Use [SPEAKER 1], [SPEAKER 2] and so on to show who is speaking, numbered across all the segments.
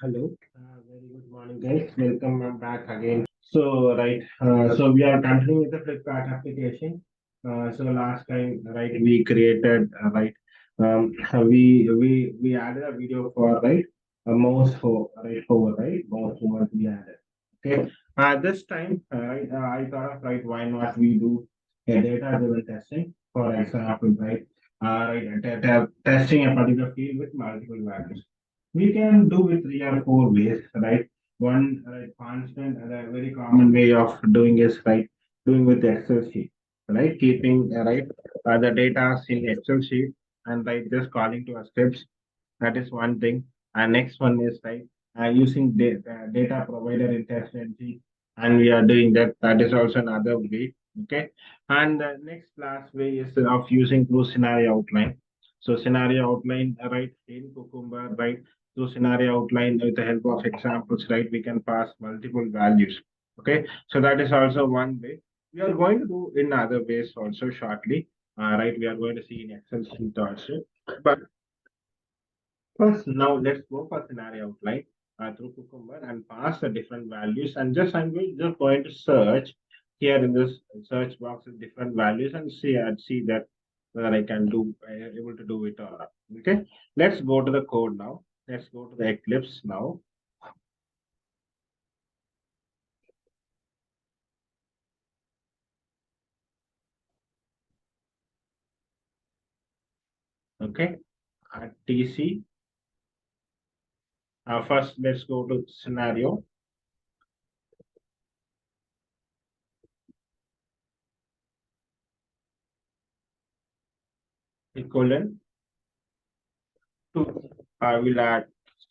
[SPEAKER 1] Hello. Very good morning, guys. Welcome back again. So we are continuing with the Flipkart application. So last time, right, we created, we added a video for, right, a mouse for, right, mouse movement we added. Okay. This time, I thought of, right, why not we do a data-driven testing, for example, right, testing a particular field with multiple values. We can do with three or four ways, right? One, right, constant, a very common way of doing is, right, doing with Excel sheet, right? Keeping, the data in Excel sheet and, right, just calling to a scripts. That is one thing. And next one is, right, using data provider intelligently, and we are doing that. That is also another way. Okay. And the next last way is of using through scenario outline. So scenario outline, right, in Cucumber, right, through scenario outline with the help of examples, right, we can pass multiple values. Okay. So that is also one way. We are going to do in other ways also shortly. Right. We are going to see in Excel sheet also. But first, now let's go for scenario outline through Cucumber and pass the different values. And just going to search here in this search box with different values and see that whether I can do able to do it or not. Okay, let's go to the code now. Let's go to the Eclipse now. Okay, at TC. First, let's go to scenario equivalent to I will add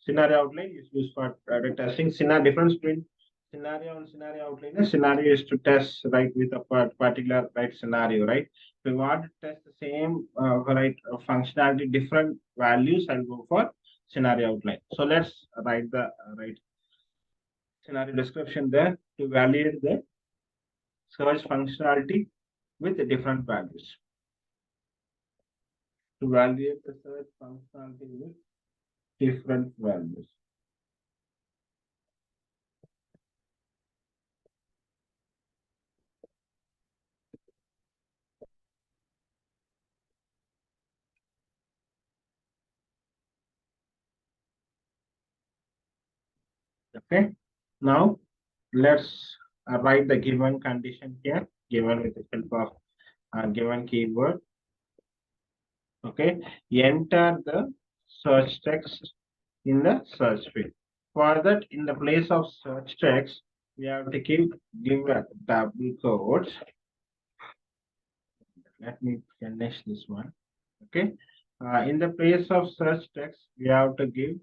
[SPEAKER 1] scenario outline is used for the testing. Scenario difference between scenario and scenario outline. A scenario is to test right with a particular right scenario, right? If we want to test the same functionality, different values, I'll go for scenario outline. So let's write the right scenario description there to validate the search functionality with the different values. To validate the search functionality with different values. Okay. Now let's write the given condition here, given with the help of given keyword. Okay. Enter the search text in the search field. For that, in the place of search text, we have to give a double quotes. Let me finish this one. Okay. In the place of search text, we have to give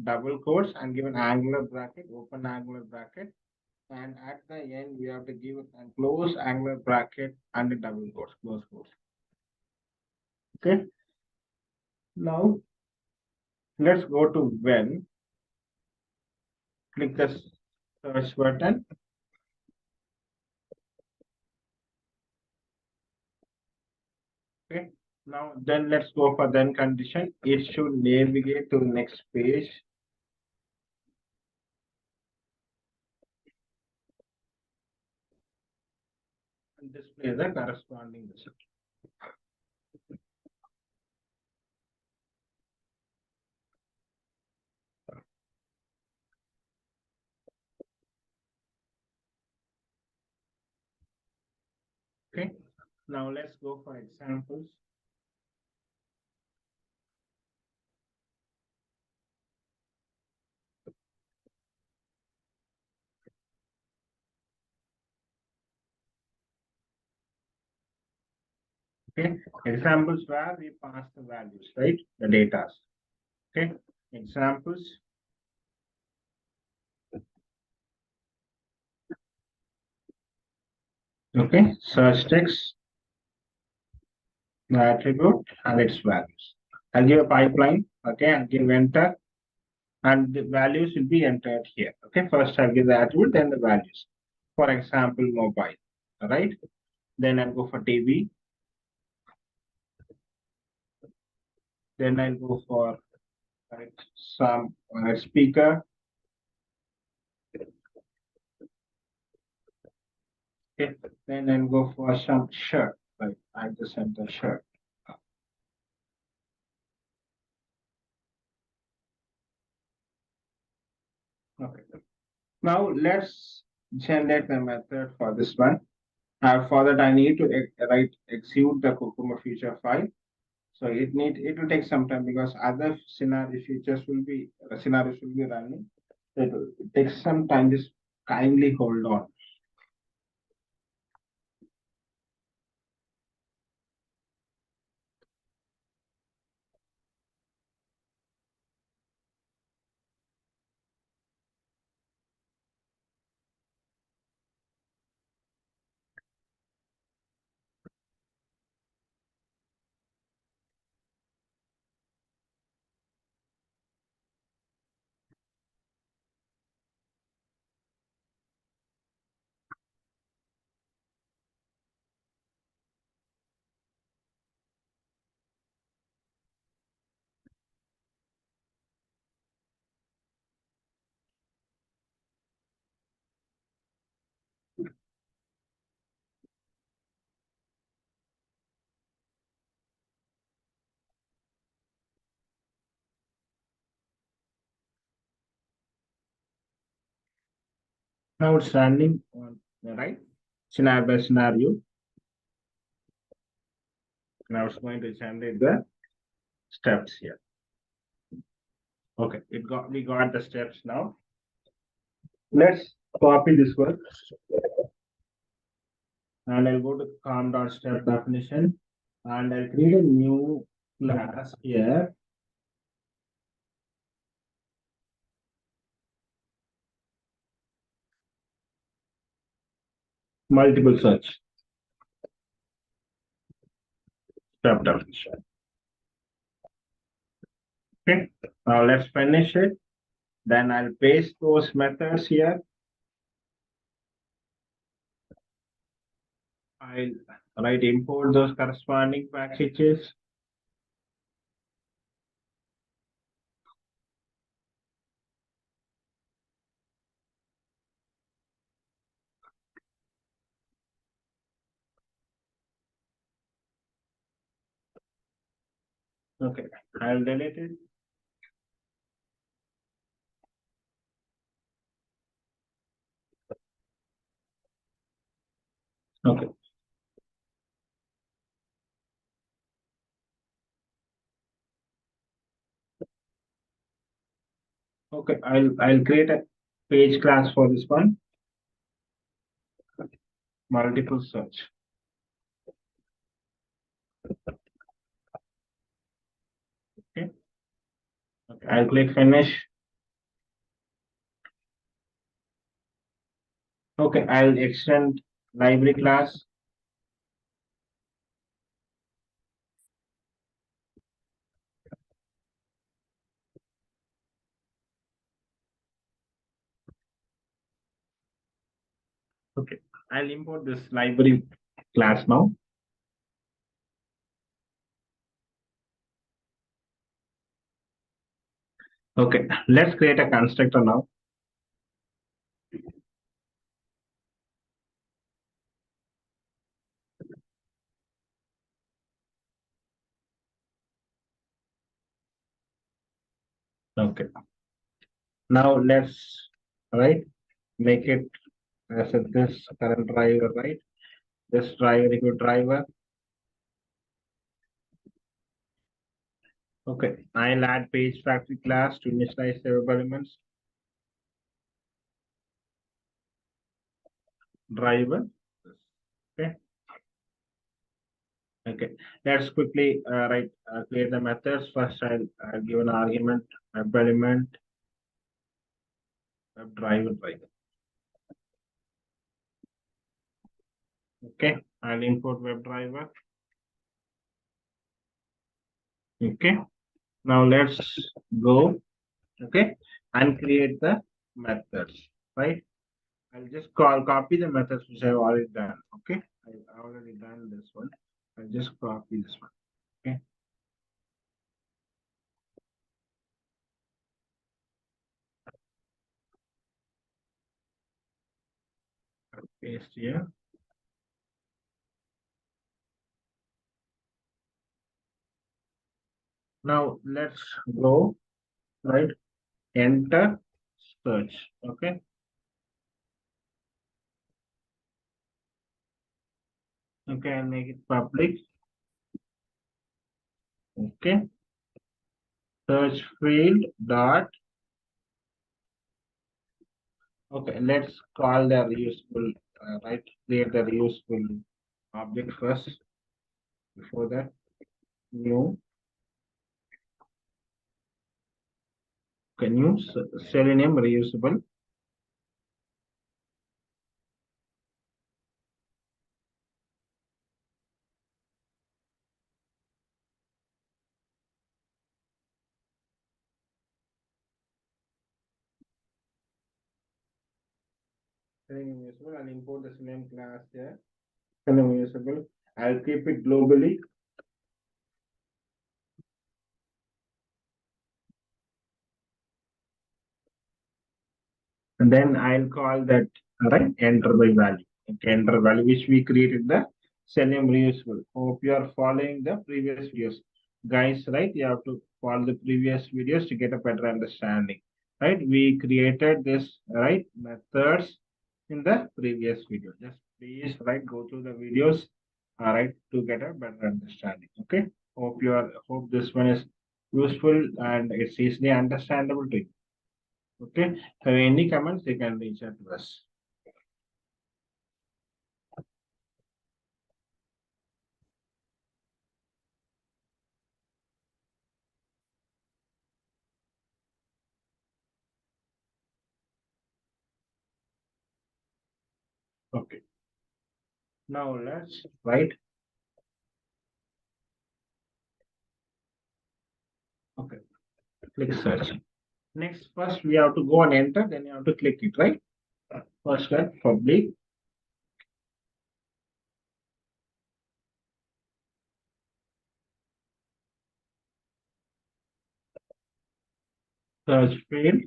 [SPEAKER 1] double quotes and give an angular bracket, open angular bracket. And at the end, we have to give a close angular bracket and a double quotes, close quotes. Okay. Now, let's go to when. Click the search button. Okay. Now, then let's go for then condition. It should navigate to the next page. And display the corresponding result. Okay. Now let's go for examples. Okay. Examples where we pass the values, right? The data. Okay. Examples. Okay. Search text, the attribute and its values. I'll give a pipeline. Okay. I'll give enter and the values will be entered here. Okay. First I'll give the attribute, then the values. For example, mobile. All right. Then I'll go for TV. Then I'll go for right, some speaker. Okay, then go for some shirt. Right, I just enter shirt. Okay. Now let's generate the method for this one. For that, I need to write execute the Cucumber feature file. So it will take some time because other scenarios will be running. It takes some time. Just kindly hold on. Now it's running on the right scenario by scenario. Now it's going to generate the steps here. Okay, we got the steps now. Let's copy this one and I'll go to com.step definition and I'll create a new class here. Multiple search step definition. Okay, now let's finish it. Then I'll paste those methods here. I'll write import those corresponding packages. Okay, I'll delete it. Okay. Okay, I'll create a page class for this one. Multiple search. Okay. Okay, I'll click finish. Okay, I'll extend library class. Okay, I'll import this library class now. Okay, let's create a constructor now. Okay, now let's make it as this current driver, right? This driver equal driver. Okay, I'll add page factory class to initialize the elements. Driver. Okay. Okay. Let's quickly create the methods. First, I'll give an argument web element web driver driver. Okay. I'll import web driver. Okay. Now let's go. Okay, and create the methods. Right. I'll just copy the methods which I've already done. Okay. I've already done this one. I'll just copy this one. Okay. Paste here. Now let's go, right? Enter search. Okay. Okay, I'll make it public. Okay. Search field dot. Okay, let's call the reusable, right? Create the reusable object first. Before that, new. Can you Selenium reusable? Selenium reusable. I'll import the Selenium class here. Selenium reusable. I'll keep it globally. And then I'll call that, right, enter by value. Okay, enter value which we created the Selenium reusable. Hope you are following the previous videos. Guys, right, you have to follow the previous videos to get a better understanding. Right, we created this, right, methods in the previous video. Just please, right, go through the videos, all right, to get a better understanding. Okay, hope this one is useful and it's easily understandable to you. Okay. Have any comments, they can reach out to us. Okay. Now let's write. Okay. Click search. Next, first we have to go and enter, then you have to click it, right? First one, public search field.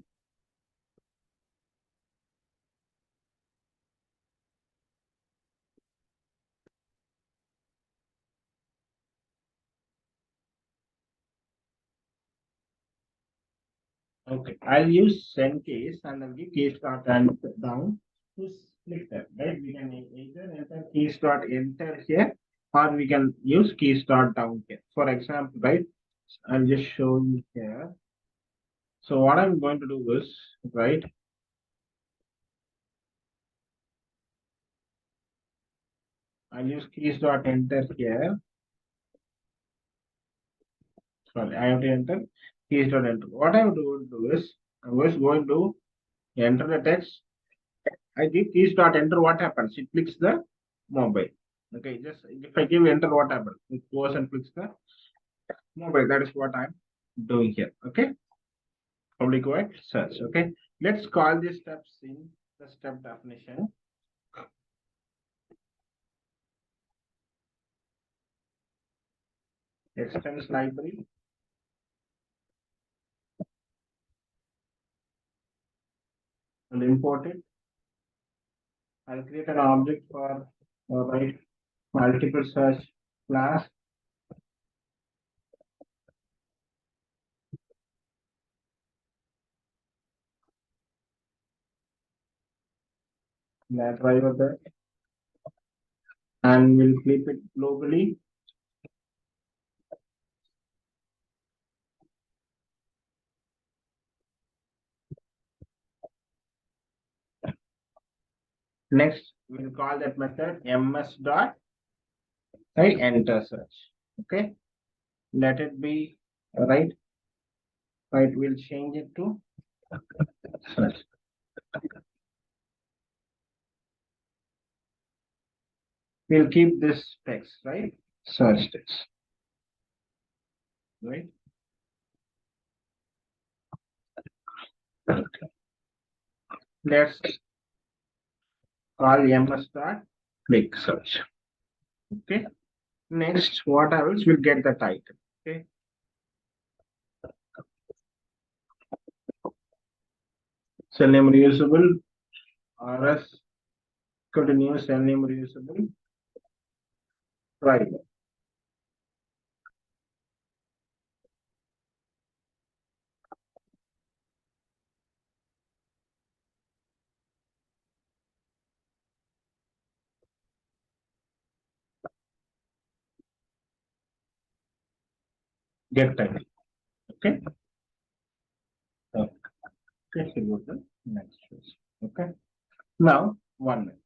[SPEAKER 1] Okay. I'll use send case and I'll give case start and down to click that, right? We can either enter key start enter here or we can use key start down here. For example, right? I'll just show you here. So what I'm going to do is, right? I'll use keys dot enter here. Sorry, I have to enter keys dot enter. What I am going to do is I'm just going to enter the text. I give keys dot enter. What happens? It clicks the mobile. Okay, just if I give enter, what happens? It goes and clicks the mobile. That is what I'm doing here. Okay, public void search. Okay, let's call these steps in the step definition. Extends library and import it. I'll create an object for right multiple search class. That driver there, and we'll keep it globally. Next, we'll call that method ms dot right enter search. Okay, let it be right. Right, we'll change it to search. We'll keep this text right, search text. Right. Let's call ms dot click search. Okay. Next, what else? We'll get the title. Okay. Selenium reusable rs continue Selenium reusable. Right. get time. Okay. So, okay, so go to the next phase. Okay. Now, 1 minute.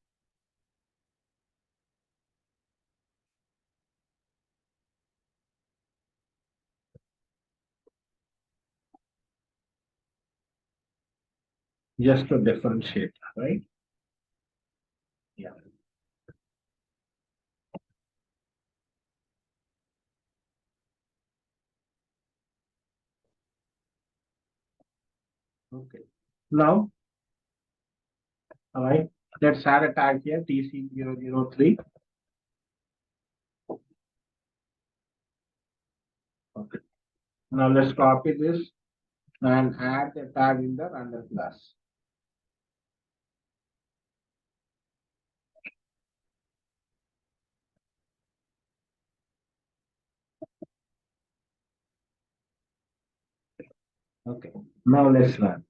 [SPEAKER 1] Just to differentiate, right? Yeah. Okay. Now, all right. Let's add a tag here, TC003. Okay. Now let's copy this and add the tag in the render class. Okay. Now let's run.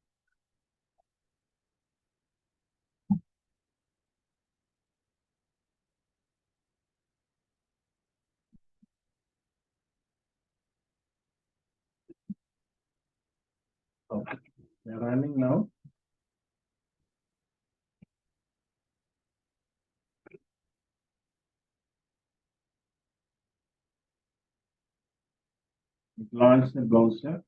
[SPEAKER 1] Okay. We're running now. Launch the browser.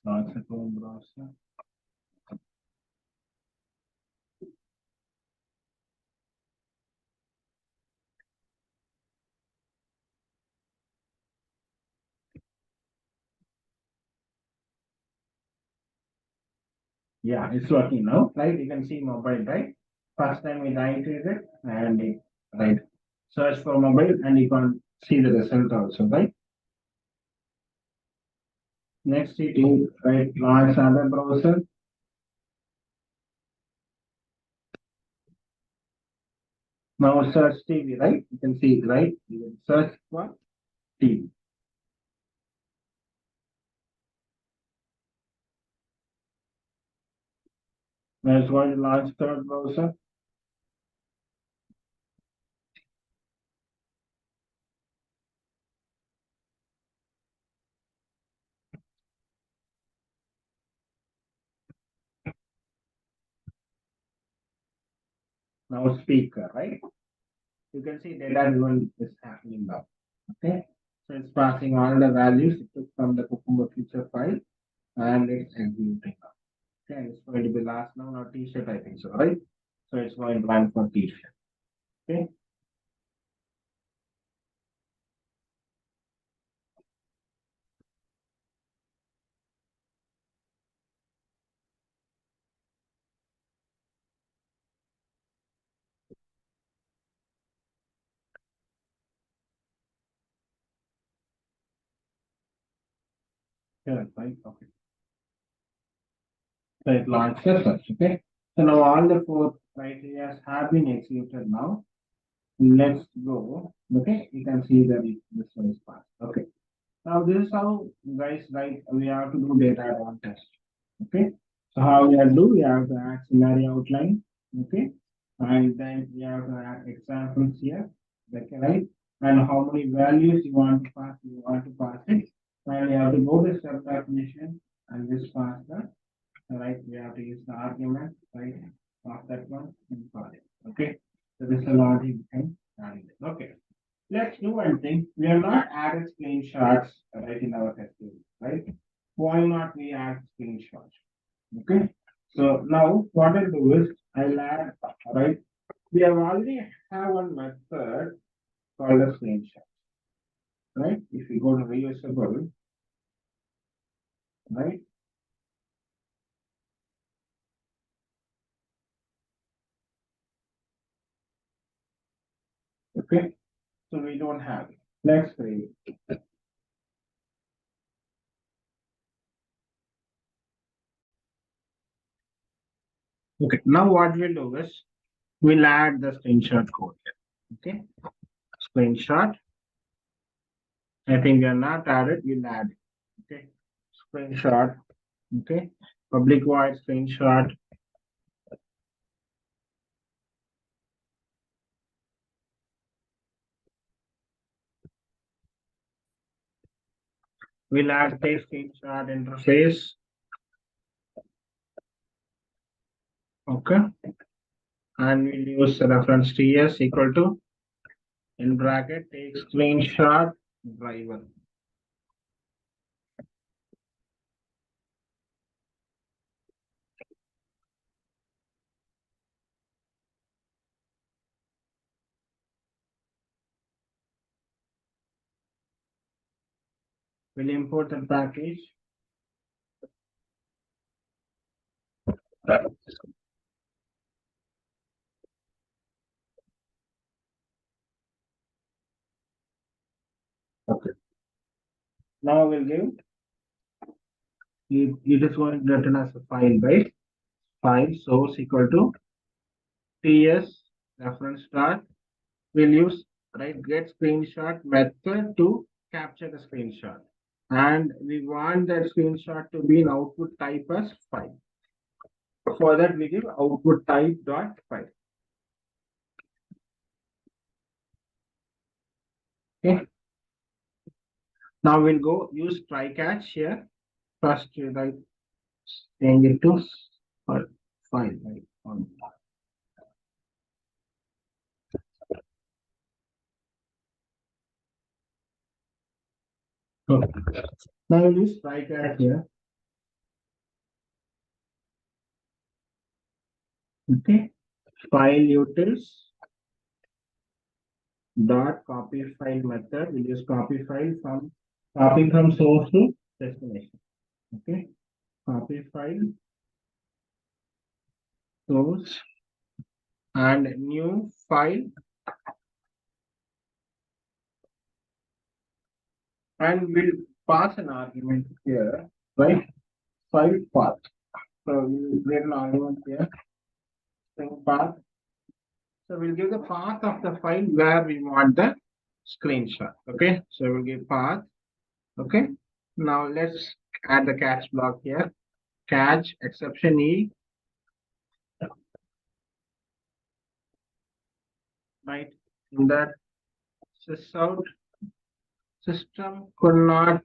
[SPEAKER 1] Launch the Chrome browser. Yeah, it's working now, right? You can see mobile, right? First time we typed it and right. Search for mobile and you can see the result also, right? Next it is right launch other browser. Now search TV, right? You can see, right? You can search for TV. Now it's going to launch third browser. Now speaker, right? You can see data driven is happening now. Okay. So it's passing all the values it took from the Cucumber feature file and it's executing now. Okay, it's going to be last now, not t-shirt, I think so, right? So it's going to run for t-shirt. Okay. Yeah, right. Okay. So it launched the search. Okay. So now all the four criteria have been executed now. Let's go. Okay. You can see that this one is passed. Okay. Now this is how guys like we have to do data advanced test. Okay. So how we have to do, we have to add scenario outline. Okay. And then we have to add examples here. Okay, right? And how many values you want to pass, it. And you have to go to step definition and this pass the right. We have to use the argument, right? Of that one and pass it. Okay. So this is a logic we can add it. Okay. Let's do one thing. We have not added screenshots right in our testing, right? Why not we add screenshots? Okay. So now what I'll do is I'll add, right? We have already have one method called a screenshot, right? If you go to reusable, right? Okay. So we don't have it. Let's create. Okay. Now what we'll do is we'll add the screenshot code here. Okay. Screenshot. I think we are not added, we'll add it. Okay. Screenshot. Okay. Public void screenshot. We'll add the screenshot interface. Okay. And we'll use the reference TS equal to in bracket take screenshot driver. We'll import the package. Okay. Now we'll give it is going to return as a file, right? File source equal to TS reference dot. We'll use right get screenshot method to capture the screenshot. And we want that screenshot to be in output type as file. For that, we give output type dot file. Okay. Now we'll go use try catch here. First, you write change it to file. Right? Okay. Now we'll use try catch here. Okay. File utils dot copy file method. We'll use copy file from copy from source to destination. Okay. Copy file source and new file, and we'll pass an argument here, right? File path. So we'll create an argument here, string path. So we'll give the path of the file where we want the screenshot. Okay. So we'll give path. Okay. Now let's add the catch block here. Catch exception E. Right. In that sysout system could not,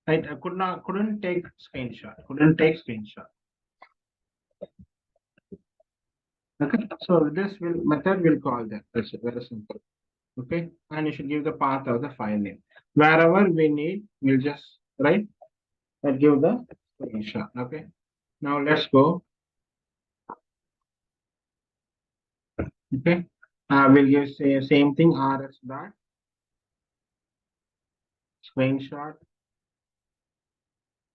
[SPEAKER 1] right, couldn't take screenshot. Couldn't take screenshot. Okay. So this will method will call that. That's it. Very simple. Okay. And you should give the path of the file name. Wherever we need, we'll just write and give the screenshot. Okay. Now let's go. Okay. We'll give same thing rs dot screenshot.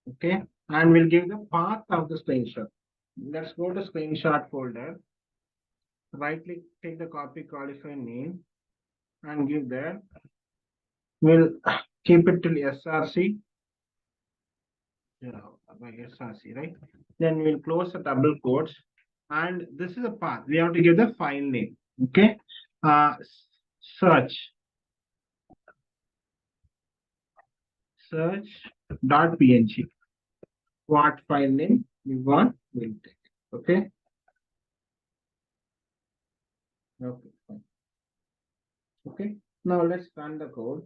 [SPEAKER 1] Okay. And we'll give the path of the screenshot. Let's go to screenshot folder. Right click, take the copy qualify name and give there. We'll keep it till src. Yeah, by src, right? Then we'll close the double quotes. And this is a path. We have to give the file name. Okay. Uh, search dot png. What file name we want, we'll take. Okay. Okay. Fine. Okay. Now let's run the code.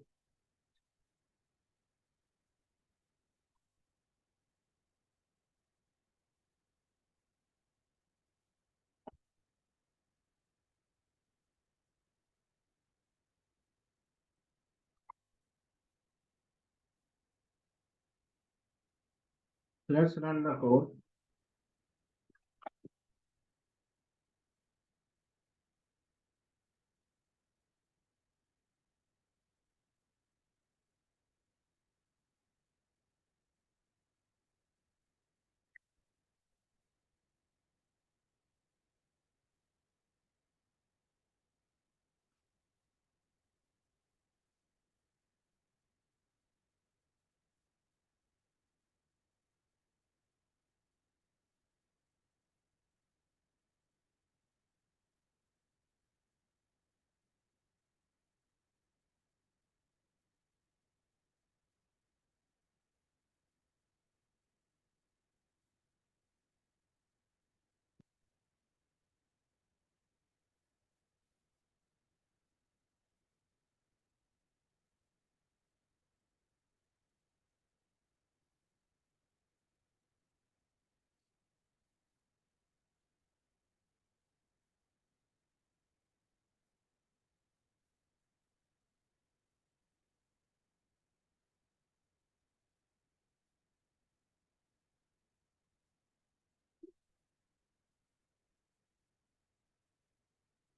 [SPEAKER 1] Let's run the code.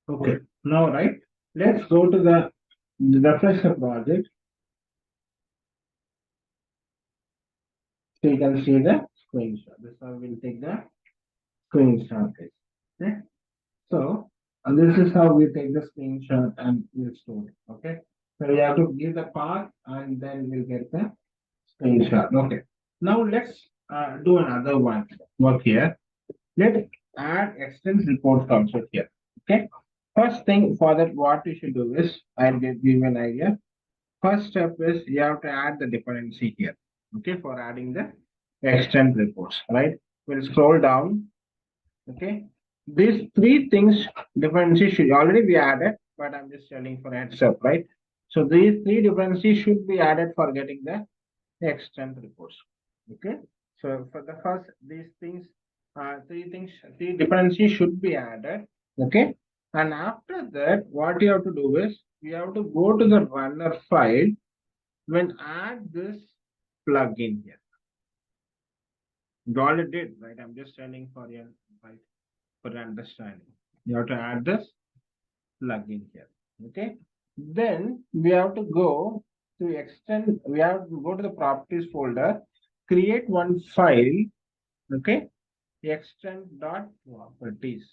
[SPEAKER 1] Okay, now right, let's go to the refresh the project. So you can see the screenshot. This one will take the screenshot. Okay, so and this is how we take the screenshot and we'll store it. Okay, so we have to give the path and then we'll get the screenshot. Okay, now let's do another one. Work here. Let's add extend reports also here. Okay, first thing for that, what you should do is I'll give you an idea. First step is you have to add the dependency here. Okay, for adding the extend reports, right? We'll scroll down. Okay, these three things dependency should already be added, but I'm just telling for heads up, right? So these three dependencies should be added for getting the extend reports. Okay, so for the first, these things, three dependencies should be added. Okay, and after that, what you have to do is you have to go to the runner file when add this plugin here. You already did, right? I'm just telling for your right for your understanding. You have to add this plugin here. Okay. Then we have to go to extend, we have to go to the properties folder, create one file, okay, extend dot properties.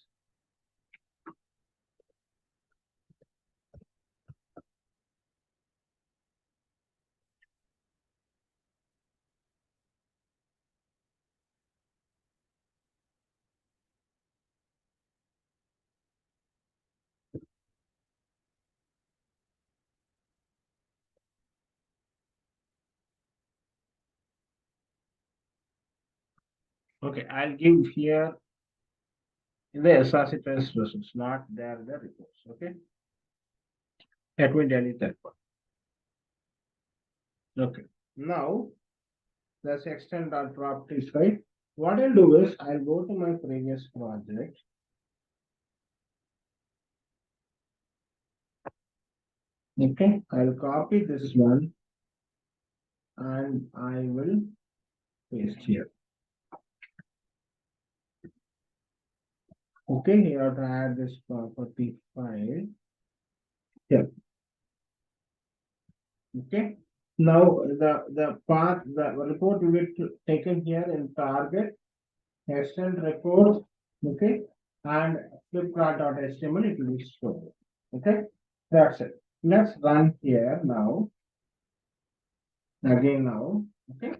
[SPEAKER 1] Okay, I'll give here in the SRC test results, not there the reports. Okay, let me delete that one. Okay, now that's extend dot properties, right? What I'll do is I'll go to my previous project. Okay, I'll copy this one and I will paste here. Okay, you have to add this property file here. Okay, now the path, the report will be taken here in target, extend report, okay, and Flipkart.html it will be stored. Okay, that's it. Let's run here now. Again now, okay.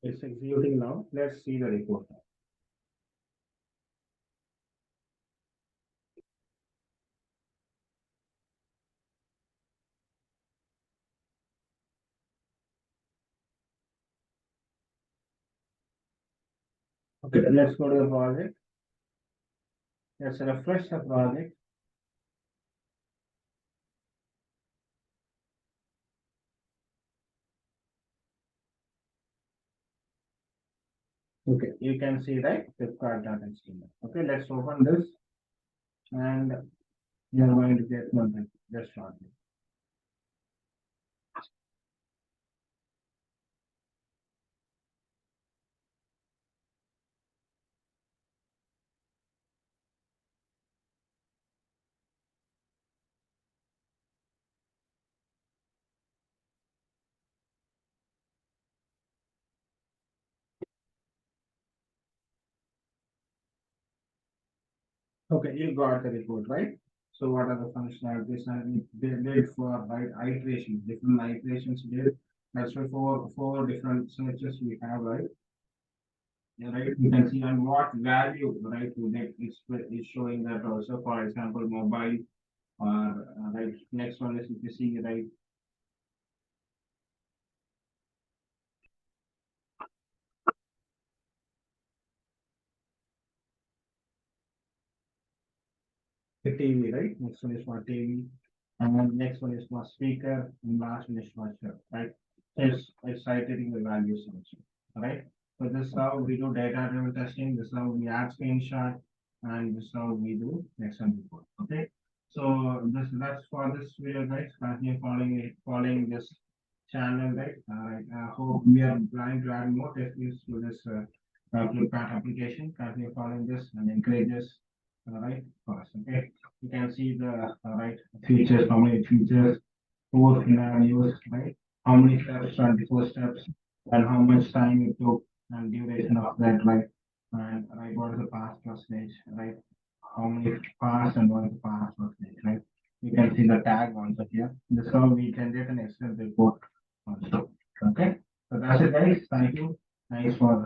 [SPEAKER 1] It's executing now. Let's see the report. Okay, let's go to the project. Let's refresh the project. Okay, you can see right Flipkart.html. Okay, let's open this and you're going to get one just shortly. Okay, you got the report, right? So what are the functionalities and they did for right iterations, different iterations did. That's why four different searches we have, right? Yeah, right, you can see on what value, right, you get is showing that also, for example, mobile or right, next one is if you see, right, the TV, right? Next one is for TV, and then next one is for speaker, and last one is for shirt, right? So it's citing the values also, right? So this is how we do data-driven testing. This is how we add screenshot, and this is how we do Excel report. Okay. So that's for this video, guys. Continue following this channel, right? Right. I hope we are planning to add more techniques to this Flipkart application. Continue following this and encourage us, right? First, okay. You can see the right features, how many features, four scenarios, right? How many steps, 24 steps, and how much time it took and duration of that, right? And right, what is the pass percentage, right? How many pass and what is the pass percentage, right? You can see the tag also here. This is how we generate an Excel report also. Okay. So that's it, guys. Thank you. Thanks for